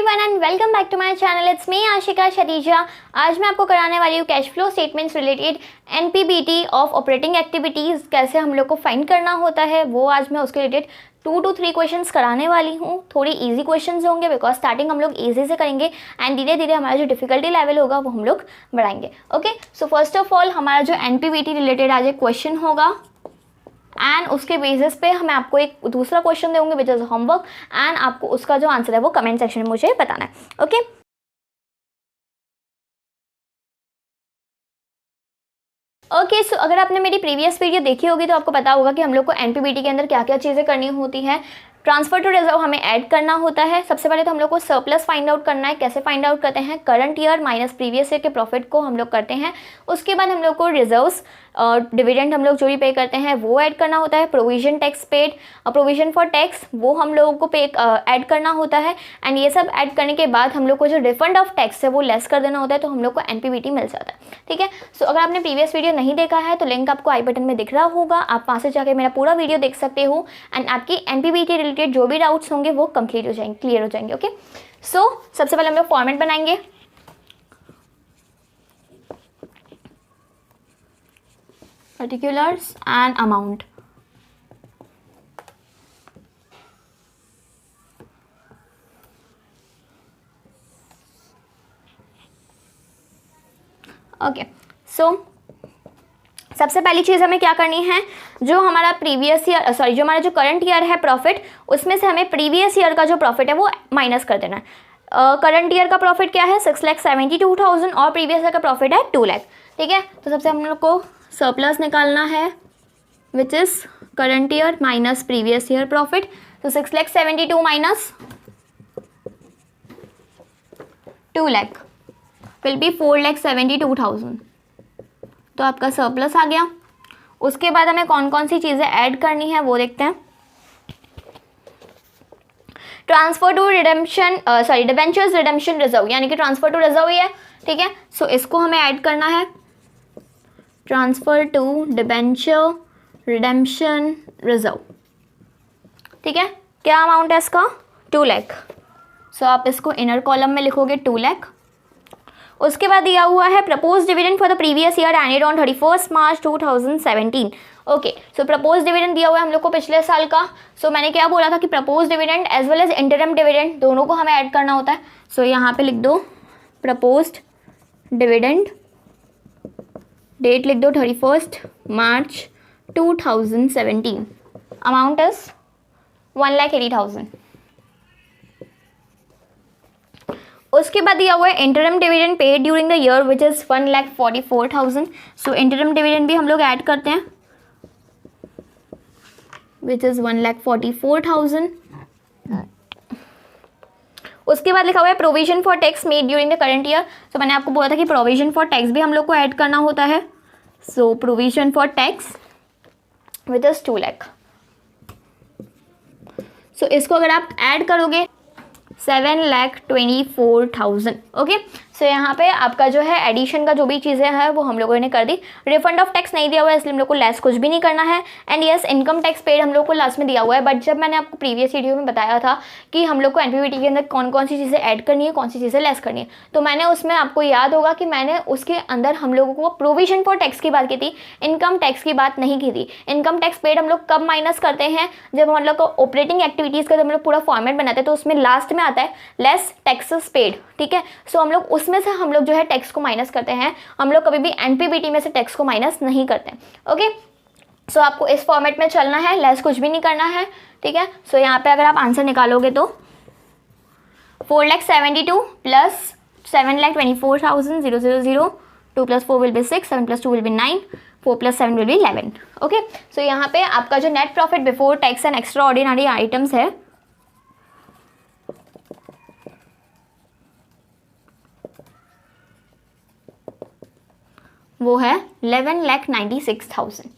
Everyone and welcome back to my channel. It's me Ashika Shareeja. आज मैं आपको कराने वाली हूँ cash flow statements related NPBT of operating activities, कैसे हम लोग को फाइंड करना होता है वो आज मैं उसके रिलेटेड 2 to 3 क्वेश्चंस कराने वाली हूँ। थोड़ी इजी क्वेश्चंस होंगे बिकॉज स्टार्टिंग हम लोग इजी से करेंगे एंड धीरे धीरे हमारा जो डिफिकल्टी लेवल होगा वो हम लोग बढ़ाएंगे। Okay, so first of all हमारा जो एनपीबीटी रिलेटेड आज एक क्वेश्चन होगा एंड उसके बेसिस पे मैं आपको एक दूसरा क्वेश्चन दूंगी विच इज होमवर्क एंड आपको उसका जो आंसर है वो कमेंट सेक्शन में मुझे बताना है। ओके, सो अगर आपने मेरी प्रीवियस वीडियो देखी होगी तो आपको पता होगा कि हम लोग को एनपीबीटी के अंदर क्या क्या चीज़ें करनी होती है। ट्रांसफर टू रिजर्व हमें ऐड करना होता है। सबसे पहले तो हम लोग को सरप्लस फाइंड आउट करना है। कैसे फाइंड आउट करते हैं? Current year minus previous year के प्रॉफिट को हम लोग करते हैं। उसके बाद हम लोग को रिजर्व्स डिविडेंड हम लोग जो भी पे करते हैं वो ऐड करना होता है। Provision tax paid, provision for tax वो हम लोगों को पे ऐड करना होता है एंड ये सब ऐड करने के बाद हम लोग को जो रिफंड ऑफ टैक्स है वो लेस कर देना होता है, तो हम लोग को एनपीबीटी मिल जाता है। ठीक है, सो अगर आपने प्रीवियस वीडियो नहीं देखा है तो लिंक आपको आई बटन में दिख रहा होगा, आप वहाँ से जाकर मेरा पूरा वीडियो देख सकते हो एंड आपकी एनपीबीटी रिलेटेड जो भी डाउट्स होंगे वो कंप्लीट हो जाएंगे, क्लियर हो जाएंगे। ओके, सो सबसे पहले हम लोग फॉर्मेट बनाएंगे। Particulars and amount. ओके, सो सबसे पहली चीज़ हमें क्या करनी है, जो हमारा प्रीवियस ईयर जो हमारा जो करंट ईयर है प्रॉफिट, उसमें से हमें प्रीवियस ईयर का जो प्रॉफिट है वो माइनस कर देना है। करंट ईयर का प्रॉफिट क्या है? 6,72,000 और प्रीवियस ईयर का प्रॉफिट है 2 लाख। ठीक है, तो सबसे हम लोग को सरप्लस निकालना है which is current year minus previous year profit. तो 6,72,000 माइनस 2 लाख विल बी 4,72,000, तो आपका सरप्लस आ गया। उसके बाद हमें कौन कौन सी चीज़ें ऐड करनी है वो देखते हैं। Transfer to redemption debentures redemption reserve, यानी कि ट्रांसफर टू रिजर्व ही है। ठीक है, सो इसको हमें ऐड करना है। Transfer to debenture redemption reserve. ठीक है, क्या अमाउंट है इसका? 2 लाख। सो आप इसको इनर कॉलम में लिखोगे 2 लाख। उसके बाद दिया हुआ है propose dividend for the previous year ended on 31 March 2017। Okay, so propose dividend दिया हुआ है हम लोग को पिछले साल का। सो मैंने क्या बोला था कि propose dividend as well as interim dividend दोनों को हमें ऐड करना होता है। सो यहाँ पे लिख दो प्रपोज्ड डिविडेंड, डेट लिख दो 31 मार्च 2017, अमाउंट इज 1,80,000। उसके बाद दिया हुआ है interim dividend paid during the year which is 1,44,000। So interim dividend भी हम लोग ऐड करते हैं विच इज़ 1,44,000। उसके बाद लिखा हुआ है provision for tax made during the current year. तो मैंने आपको बोला था कि प्रोविजन फॉर टैक्स भी हम लोग को ऐड करना होता है। So provision for tax which is 2 lakh. So इसको अगर आप ऐड करोगे 7,24,000। ओके, सो यहाँ पे आपका जो है एडिशन का जो भी चीज़ें हैं वो हम लोगों ने कर दी। रिफंड ऑफ टैक्स नहीं दिया हुआ है इसलिए हम लोग को लेस कुछ भी नहीं करना है and yes income tax paid हम लोग को लास्ट में दिया हुआ है। बट जब मैंने आपको प्रीवियस वीडियो में बताया था कि हम लोग को एनपीबीटी के अंदर कौन कौन सी चीज़ें ऐड करनी है, कौन सी चीज़ें लेस करनी है, तो मैंने उसमें आपको याद होगा कि मैंने उसके अंदर हम लोगों को प्रोविजन फॉर टैक्स की बात की थी, इनकम टैक्स की बात नहीं की थी। इनकम टैक्स पेड हम लोग कब माइनस करते हैं? जब हम लोग को ऑपरेटिंग एक्टिविटीज़ का जब हम लोग पूरा फॉर्मेट बनाते हैं तो उसमें लास्ट में आता है लेस टैक्सेस पेड। ठीक है, सो हम लोग उसमें से हम लोग जो है टैक्स को माइनस करते हैं। हम लोग कभी भी एनपीबीटी में से टैक्स को माइनस नहीं करते हैं। ओके, सो आपको इस फॉर्मेट में चलना है, लेस कुछ भी नहीं करना है। ठीक है, सो यहाँ पे अगर आप आंसर निकालोगे तो 4,72,000 plus 7,24,000 2 + 4 will be 6, 7 + 2 will be 9, 4 + 7 will be 11। Okay, so यहाँ पे आपका जो net profit before tax and extraordinary items है वो है 11,96,000।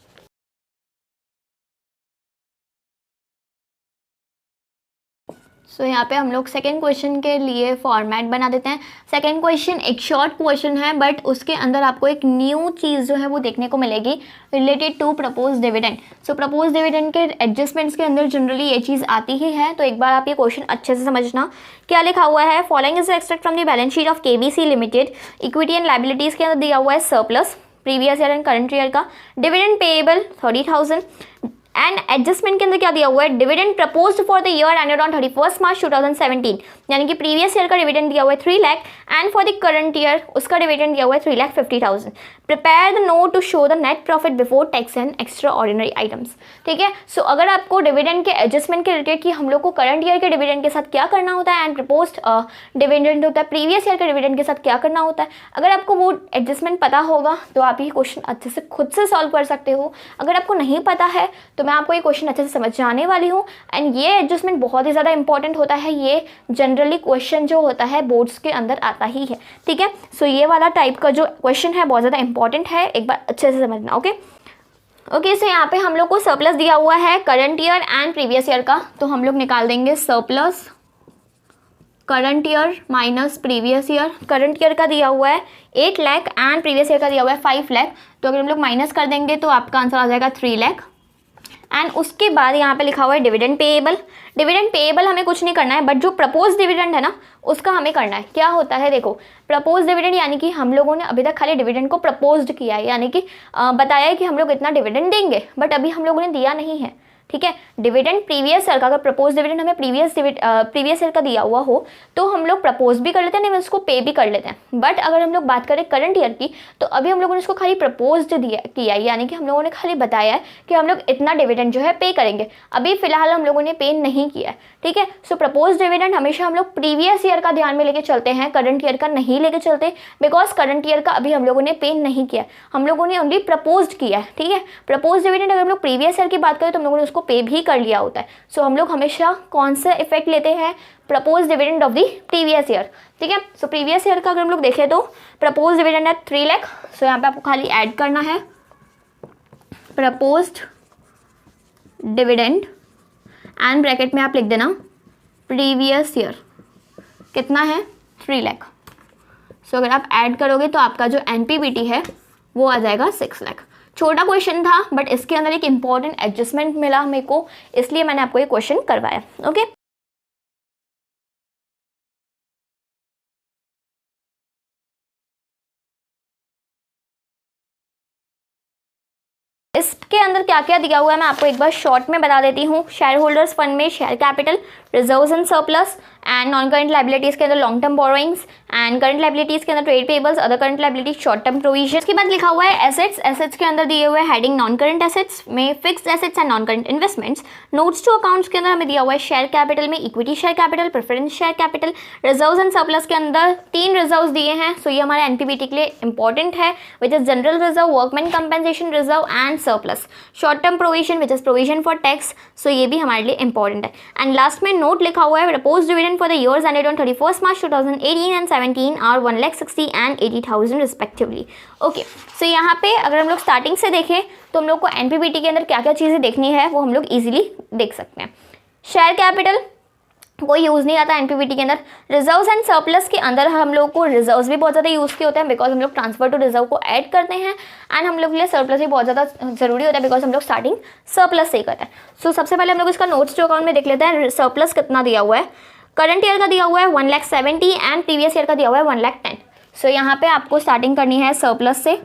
सो यहाँ पे हम लोग सेकेंड क्वेश्चन के लिए फॉर्मेट बना देते हैं। सेकेंड क्वेश्चन एक शॉर्ट क्वेश्चन है, बट उसके अंदर आपको एक न्यू चीज़ जो है वो देखने को मिलेगी related to propose dividend. So propose dividend के एडजस्टमेंट्स के अंदर जनरली ये चीज़ आती ही है, तो एक बार आप ये क्वेश्चन अच्छे से समझना। क्या लिखा हुआ है, following is extract from the balance sheet of KBC limited, equity and liabilities के अंदर दिया हुआ है surplus previous year and current year का, डिविडेंड पेएबल 30,000 एंड एडजस्टमेंट के अंदर क्या दिया हुआ है, dividend proposed for the year ended on 31 मार्च 2017, यानी कि प्रीवियस ईयर का डिविडेंड दिया हुआ है 3 lakh and for the current year उसका डिविडेंड दिया हुआ है 3,50,000। Prepare the note to show the net profit before tax and extraordinary items. ठीक है, सो अगर आपको डिविडेंड के एडजस्टमेंट के रिलेटेड कि हम लोग को करंट ईयर के डिविडेंड के साथ क्या करना होता है एंड प्रपोज्ड डिविडेंड होता है प्रीवियस ईयर के डिविडेंड के साथ क्या करना होता है, अगर आपको वो एडजस्टमेंट पता होगा तो आप ये क्वेश्चन अच्छे से खुद से सॉल्व कर सकते हो। अगर आपको नहीं पता है तो मैं आपको ये क्वेश्चन अच्छे से समझाने वाली हूँ। एंड ये एडजस्टमेंट बहुत ही ज़्यादा इंपॉर्टेंट होता है, ये जनरली क्वेश्चन जो होता है बोर्ड्स के अंदर आता ही है। ठीक है, सो ये वाला टाइप का जो क्वेश्चन है बहुत ज़्यादा इंपॉर्टेंट है, एक बार अच्छे से समझना। ओके, सो यहाँ पे हम लोग को सरप्लस दिया हुआ है current year and previous year का, तो हम लोग निकाल देंगे surplus current year minus previous year. Current year का दिया हुआ है 8 लाख एंड प्रीवियस ईयर का दिया हुआ है 5 लाख, तो अगर हम लोग माइनस कर देंगे तो आपका आंसर आ जाएगा 3 लाख। एंड उसके बाद यहाँ पे लिखा हुआ है डिविडेंड पेएबल। डिविडेंड पेएबल हमें कुछ नहीं करना है, बट जो प्रपोज डिविडेंड है ना उसका हमें करना है। क्या होता है, देखो प्रपोज डिविडेंड यानी कि हम लोगों ने अभी तक खाली डिविडेंड को प्रपोज्ड किया है, यानी कि बताया है कि हम लोग इतना डिविडेंड देंगे, बट अभी हम लोगों ने दिया नहीं है। ठीक है, डिविडेंड प्रीवियस ईयर का, अगर प्रपोज डिविडेंड हमें प्रीवियस ईयर का दिया हुआ हो तो हम लोग प्रपोज भी कर लेते हैं, नहीं उसको पे भी कर लेते हैं। बट अगर हम लोग बात करें करंट ईयर की, तो अभी हम लोगों ने उसको खाली प्रपोज्ड किया है, यानी कि हम लोगों ने खाली बताया है कि हम लोग इतना डिविडेंड जो है पे करेंगे, अभी फिलहाल हम लोगों ने पे नहीं किया है। ठीक है, सो प्रपोज डिविडेंड हमेशा हम लोग प्रीवियस ईयर का ध्यान में लेके चलते हैं, करंट ईयर का नहीं लेके चलते, बिकॉज करंट ईयर का अभी हम लोगों ने पे नहीं किया, हम लोगों ने ओनली प्रपोज्ड किया है। ठीक है, प्रपोज डिविडेंड अगर हम लोग प्रीवियस ईयर की बात करें तो हम लोगों ने उसको पे भी कर लिया होता है। सो हम लोग हमेशा कौन सा इफेक्ट लेते हैं, propose dividend of the previous year. ठीक है, सो प्रीवियस ईयर का अगर हम लोग देखें तो प्रपोज डिविडेंड है 3 लाख। सो यहाँ पे आपको खाली ऐड करना है प्रपोज्ड डिविडेंड एंड ब्रैकेट में आप लिख देना प्रीवियस ईयर कितना है 3 लाख। सो अगर आप ऐड करोगे तो आपका जो एनपीबीटी है वो आ जाएगा 6 लाख। छोटा क्वेश्चन था, बट इसके अंदर एक इंपॉर्टेंट एडजस्टमेंट मिला मेरे को, इसलिए मैंने आपको ये क्वेश्चन करवाया। ओके, इसके अंदर क्या क्या दिया हुआ है मैं आपको एक बार शॉर्ट में बता देती हूँ। शेयर होल्डर्स फंड में share capital, reserves and surplus and non current liabilities के अंदर long term borrowings and current liabilities के अंदर trade payables, other current liabilities, short term provision. इसके बाद लिखा हुआ है एसेट्स। एसेट्स के अंदर दिए हुए हेडिंग नॉन करंट एसेट्स में fixed assets and non current investments. Notes to accounts के अंदर हमें दिया हुआ है शेयर कैपिटल में equity share capital, preference share capital. Reserves and surplus के अंदर 3 रिजर्व्स दिए हैं, सो ये हमारे एनपीबीटी के लिए इंपॉर्टेंट है, which is general reserve, workman compensation reserve and surplus. Short term provision which is provision for tax, so ये भी हमारे लिए इंपॉर्टेंट है। एंड लास्ट में नोट लिखा हुआ है proposed dividend for the years ended on 31 March 2018 and 17 are 1,60,000 and 80,000 respectively. Okay, so यहाँ पे अगर हम लोग स्टार्टिंग से देखें तो हम लोग को एनपीबीटी के अंदर क्या क्या चीज़ें देखनी है वो हम लोग इजीली देख सकते हैं। शेयर कैपिटल कोई यूज़ नहीं आता एनपीबीटी के अंदर। रिजर्व्स एंड सरप्लस के अंदर हम लोग को रिजर्व्स भी बहुत ज़्यादा यूज़ किए होते हैं, बिकॉज हम लोग ट्रांसफर टू रिजर्व को ऐड करते हैं, एंड हम लोग के लिए सरप्लस भी बहुत ज़्यादा जरूरी होता है, बिकॉज हम लोग स्टार्टिंग सरप्लस से ही करते हैं। सो सबसे पहले हम लोग इसका नोट्स टू अकाउंट में देख लेते हैं। सरप्लस कितना दिया हुआ है, करंट ईयर का दिया हुआ है 1,70,000 एंड प्रीवियस ईयर का दिया हुआ है 1,10,000। सो यहाँ पे आपको स्टार्टिंग करनी है सरप्लस से,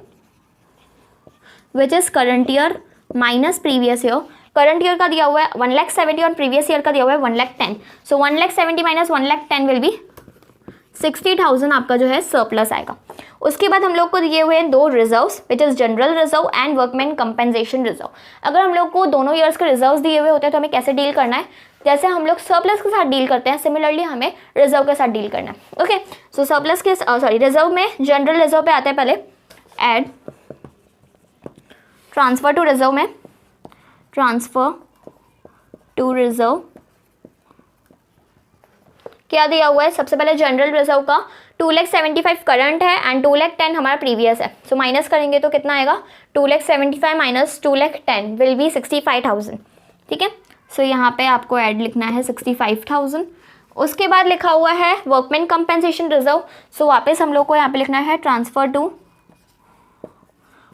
which is current year minus previous year. Current year का दिया हुआ है 1,70,000 और प्रीवियस ईयर का दिया हुआ है 1,10,000। सो 1,70,000 माइनस 1,10,000 विल बी 60,000 आपका जो है सरप्लस आएगा। उसके बाद हम लोग को दिए हुए हैं 2 reserves, which is general reserve and workman compensation reserve. अगर हम लोग को दोनों ईयर्स के रिजर्व्स दिए हुए होते हैं तो हमें कैसे डील करना है, जैसे हम लोग सरप्लस के साथ डील करते हैं, सिमिलरली हमें रिजर्व के साथ डील करना है। ओके, सो सरप्लस के रिजर्व में जनरल रिजर्व पे आते हैं पहले, ऐड ट्रांसफर टू रिजर्व में, ट्रांसफर टू रिजर्व क्या दिया हुआ है, सबसे पहले जनरल रिजर्व का 2,75,000 करंट है एंड 2,10,000 हमारा प्रीवियस है। सो माइनस करेंगे तो कितना आएगा, 2,75,000 माइनस 2,10,000 विल बी 65,000। ठीक है, सो यहाँ पे आपको ऐड लिखना है 65,000। उसके बाद लिखा हुआ है वर्कमैन कंपेंसेशन रिजर्व। सो वापस हम लोग को यहाँ पे लिखना है transfer to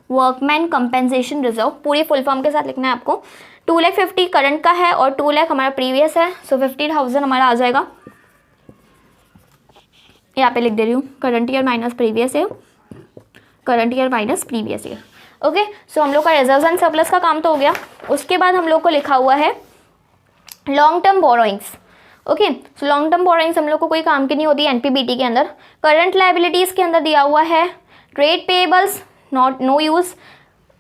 workman compensation reserve, पूरी फुल फॉर्म के साथ लिखना है आपको। 2,50,000 करंट का है और 2 लाख हमारा प्रीवियस है, सो 50,000 हमारा आ जाएगा। यहाँ पे लिख दे रही हूँ current year minus previous year, current year minus previous year. Okay, so हम लोग का रिजर्व्स एंड सरप्लस का काम तो हो गया। उसके बाद हम लोग को लिखा हुआ है long term borrowings. Okay, so long term borrowings हम लोग को कोई काम की नहीं होती एनपीबीटी के अंदर। करंट लाइबिलिटीज़ के अंदर दिया हुआ है trade payables, not know use,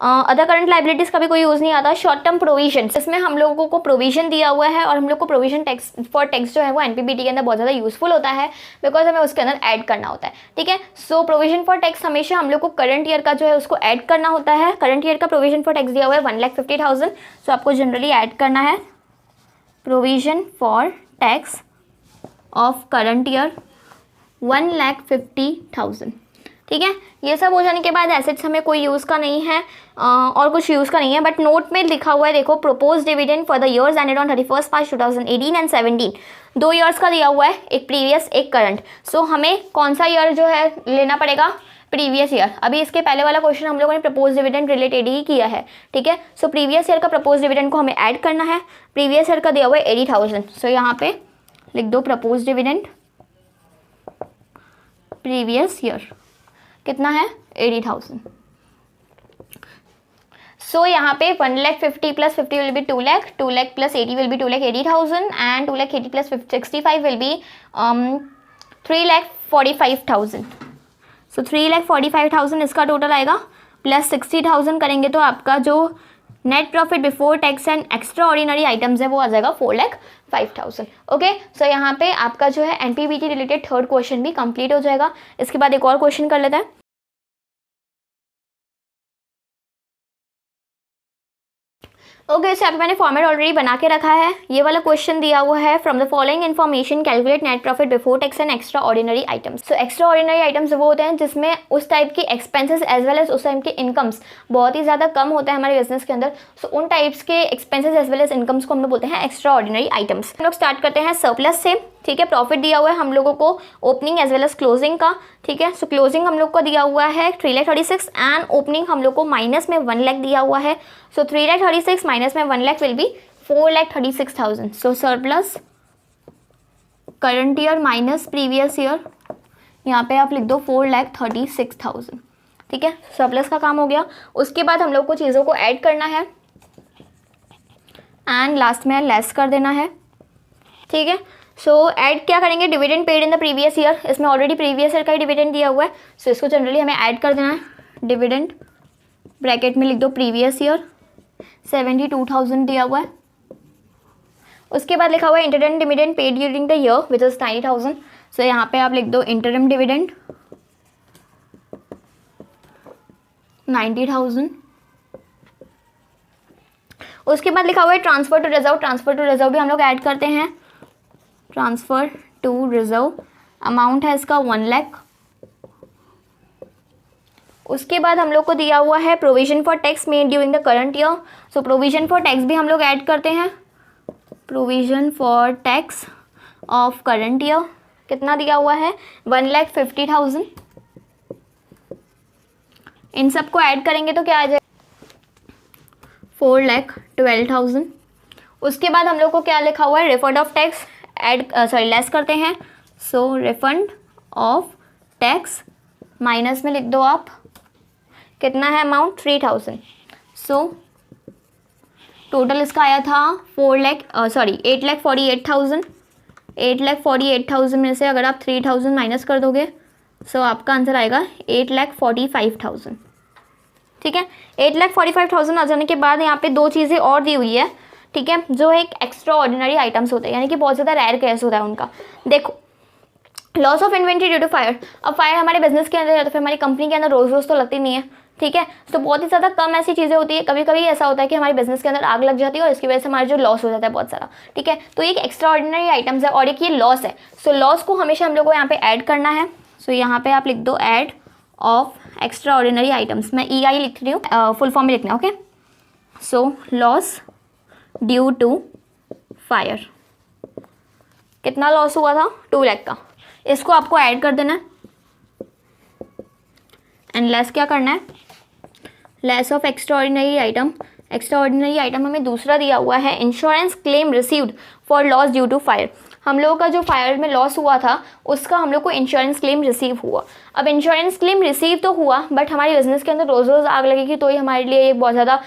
other current liabilities का भी कोई यूज़ नहीं आता। शॉर्ट टर्म प्रोविजन, इसमें हम लोगों को प्रोविजन दिया हुआ है और हम लोग को प्रोविजन टैक्स फॉर टैक्स जो है वो एनपीबीटी के अंदर बहुत ज़्यादा यूजफुल होता है, बिकॉज हमें उसके अंदर ऐड करना होता है। ठीक है, सो प्रोविजन फॉर टैक्स हमेशा हम लोग को करंट ईयर का जो है उसको ऐड करना होता है। करंट ईयर का प्रोविजन फॉर टैक्स दिया हुआ है 1,50,000, सो आपको जनरली ऐड करना है provision for tax of current year 1,50,000। ठीक है, ये सब हो जाने के बाद एसेट्स हमें कोई यूज़ का नहीं है और कुछ यूज़ का नहीं है, बट नोट में लिखा हुआ है देखो propose dividend for the years ended on 31 March 2018 and 17, 2 years का दिया हुआ है, एक प्रीवियस एक करंट। सो हमें कौन सा ईयर जो है लेना पड़ेगा, प्रीवियस ईयर। अभी इसके पहले वाला क्वेश्चन हम लोगों ने प्रपोज डिविडेंड रिलेटेड ही किया है। ठीक है, सो प्रीवियस ईयर का प्रपोज डिविडेंड को हमें ऐड करना है। प्रीवियस ईयर का दिया हुआ है 80,000, सो यहाँ पे लिख दो प्रपोज डिविडेंड प्रीवियस ईयर कितना है 80,000। सो यहाँ पे 1,50,000 plus 50 will be 2 lakh, 2 lakh plus 80 will be 2,80,000 and 2,80,000 plus 65 will be 3,45,000। सो 3,45,000 इसका टोटल आएगा, प्लस 60,000 करेंगे तो आपका जो net profit before tax and extraordinary items है वो आ जाएगा 4,05,000। ओके, सो यहाँ पे आपका जो है एनपीबीटी रिलेटेड थर्ड क्वेश्चन भी कंप्लीट हो जाएगा। इसके बाद एक और क्वेश्चन कर लेते हैं। ओके, सो यहाँ पे मैंने फॉर्मेट ऑलरेडी बना के रखा है। ये वाला क्वेश्चन दिया हुआ है from the following information calculate net profit before tax and extraordinary items. So extra ordinary items वो होते हैं जिसमें उस टाइप की एक्सपेंसेस एज वेल एज उस टाइप के इनकम्स बहुत ही ज़्यादा कम होता है हमारे बिजनेस के अंदर। सो उन टाइप्स के expenses as well as incomes को हम लोग बोलते हैं एक्स्ट्रा ऑर्डिनरी आइटम्स। हम लोग स्टार्ट करते हैं सरप्लस से। ठीक है, प्रॉफिट दिया हुआ है हम लोगों को opening as well as closing का। ठीक है, सो क्लोजिंग हम लोग को दिया हुआ है 3,36,000 एंड ओपनिंग हम लोग को माइनस में 1 लाख दिया हुआ है। सो 3,36,000 माइनस में 1 lakh will B 4,36,000। So surplus current year minus previous year, यहाँ पे आप लिख दो 4,36,000। ठीक है, सरप्लस का काम हो गया। उसके बाद हम लोग को चीज़ों को ऐड करना है एंड लास्ट में लेस कर देना है। ठीक है, सो ऐड क्या करेंगे, dividend paid in the previous year, इसमें ऑलरेडी प्रीवियस ईयर का ही डिविडेंड दिया हुआ है। सो इसको जनरली हमें ऐड कर देना है। डिविडेंड ब्रैकेट में लिख दो प्रीवियस ईयर 72,000 दिया हुआ है। उसके बाद लिखा हुआ है interim dividend paid during the year which is 90,000। सो यहाँ पे आप लिख दो इंटरम डिविडेंड 90,000। उसके बाद लिखा हुआ है transfer to reserve. Transfer to reserve भी हम लोग ऐड करते हैं। ट्रांसफर टू रिजर्व अमाउंट है इसका 1 लाख। उसके बाद हम लोग को दिया हुआ है provision for tax made during the current year. So provision for tax भी हम लोग ऐड करते हैं। Provision for tax of current year कितना दिया हुआ है 1,50,000। इन सबको ऐड करेंगे तो क्या आ जाएगा 4,12,000। उसके बाद हम लोग को क्या लिखा हुआ है रिफंड ऑफ टैक्स लेस करते हैं। सो रिफंड ऑफ टैक्स माइनस में लिख दो आप कितना है अमाउंट 3,000। सो टोटल इसका आया था 8,48,000। 8,48,000 में से अगर आप 3,000 माइनस कर दोगे सो आपका आंसर आएगा 8,45,000। ठीक है, 8,45,000 आ जाने के बाद यहाँ पे दो चीज़ें और दी हुई है। ठीक है, जो एक एक्स्ट्रा ऑर्डिनरी आइटम्स होते हैं यानी कि बहुत ज़्यादा रेयर केस होता है उनका। देखो loss of inventory due to fire. अब फायर हमारे बिजनेस के अंदर है तो फिर हमारी कंपनी के अंदर रोज़ रोज़ तो लगती नहीं है। ठीक है, तो बहुत ही ज़्यादा कम ऐसी चीज़ें होती है। कभी कभी ऐसा होता है कि हमारे बिजनेस के अंदर आग लग जाती है और इसकी वजह से हमारा जो लॉस हो जाता है बहुत सारा। ठीक है, तो एक एक्स्ट्रा ऑर्डिनरी आइटम्स है और एक ये लॉस है। सो लॉस को हमेशा हम लोग को यहाँ पे ऐड करना है। सो यहाँ पे आप लिख दो add of extraordinary items. मैं EI लिख रही हूँ, फुल फॉर्म में लिखना। Okay, so loss due to fire. कितना लॉस हुआ था, 2 लाख का। इसको आपको ऐड कर देना है एंड लेस क्या करना है, less of extraordinary item. Extraordinary item हमें दूसरा दिया हुआ है, insurance claim received for loss due to fire. हम लोगों का जो फायर में लॉस हुआ था उसका हम लोग को इंश्योरेंस क्लेम रिसीव हुआ। अब इंश्योरेंस क्लेम रिसीव तो हुआ, बट हमारी बिजनेस के अंदर रोज़ रोज़ आग लगेगी तो ही हमारे लिए एक बहुत ज़्यादा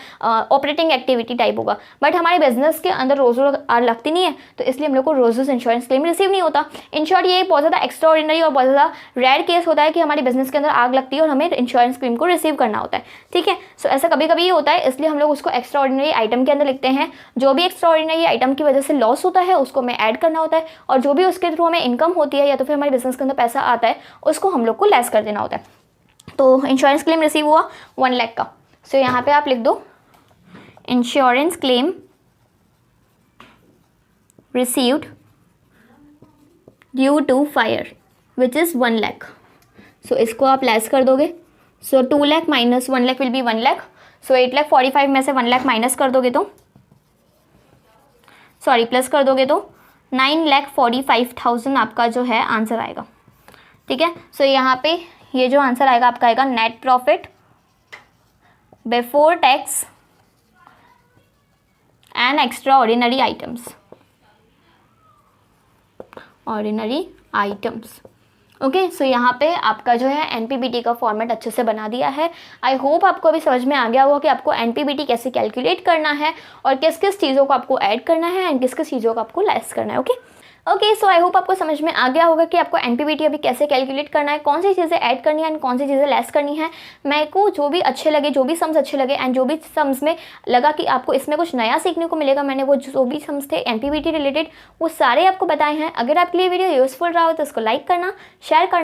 ऑपरेटिंग एक्टिविटी टाइप होगा, बट हमारे बिजनेस के अंदर रोज़ रोज़ आग लगती नहीं है, तो इसलिए हम लोग को रोज़ रोज़ इंश्योरेंस क्लेम रिसीव नहीं होता। इन शॉर्ट ये बहुत ज़्यादा एक्स्ट्रा ऑर्डिनरी और बहुत ज़्यादा रेयर केस होता है कि हमारे बिजनेस के अंदर आग लगती है और हमें इंश्योरेंस क्लेम को रिसीव करना होता है, ठीक है। सो ऐसा कभी कभी होता है, इसलिए हम लोग उसको एक्स्ट्रा ऑर्डिनरी आइटम के अंदर लिखते हैं। जो भी एक्स्ट्रा ऑर्डिनरी आइटम की वजह से लॉस होता है उसको हमें ऐड करना होता है, और जो भी उसके थ्रू हमें इनकम होती है या तो फिर हमारे बिजनेस के अंदर पैसा आता है उसको हम लोग को लेस कर देना होता है। तो इंश्योरेंस क्लेम रिसीव हुआ 1 लाख का। सो यहाँ पे आप लिख दो insurance claim received due to fire which is 1 lakh. So इसको आप लेस कर दोगे। So 2 lakh minus 1 lakh will be 1 lakh. So 8,45,000 में से 1 लाख माइनस कर दोगे तो सॉरी प्लस कर दोगे तो 9,45,000 आपका जो है आंसर आएगा, ठीक है। सो यहाँ पे ये जो आंसर आएगा आपका आएगा net profit before tax and extraordinary items, ordinary items. Okay, so यहाँ पे आपका जो है एनपीबीटी का फॉर्मेट अच्छे से बना दिया है। आई होप आपको अभी समझ में आ गया होगा कि आपको एनपीबीटी कैसे कैलकुलेट करना है और किस किस चीज़ों को आपको ऐड करना है एंड किस किस चीज़ों को आपको लेस करना है। ओके, सो आई होप आपको समझ में आ गया होगा कि आपको एनपीबीटी अभी कैसे कैलकुलेट करना है, कौन सी चीज़ें ऐड करनी है एंड कौन सी चीज़ें लेस करनी है। मेरे को जो भी अच्छे लगे, जो भी सम्स अच्छे लगे एंड जो भी सम्स में लगा कि आपको इसमें कुछ नया सीखने को मिलेगा, मैंने वो जो भी सम्स थे एनपीबीटी रिलेटेड वो सारे आपको बताए हैं। अगर आपके लिए वीडियो यूजफुल रहा हो तो उसको लाइक करना, शेयर करना।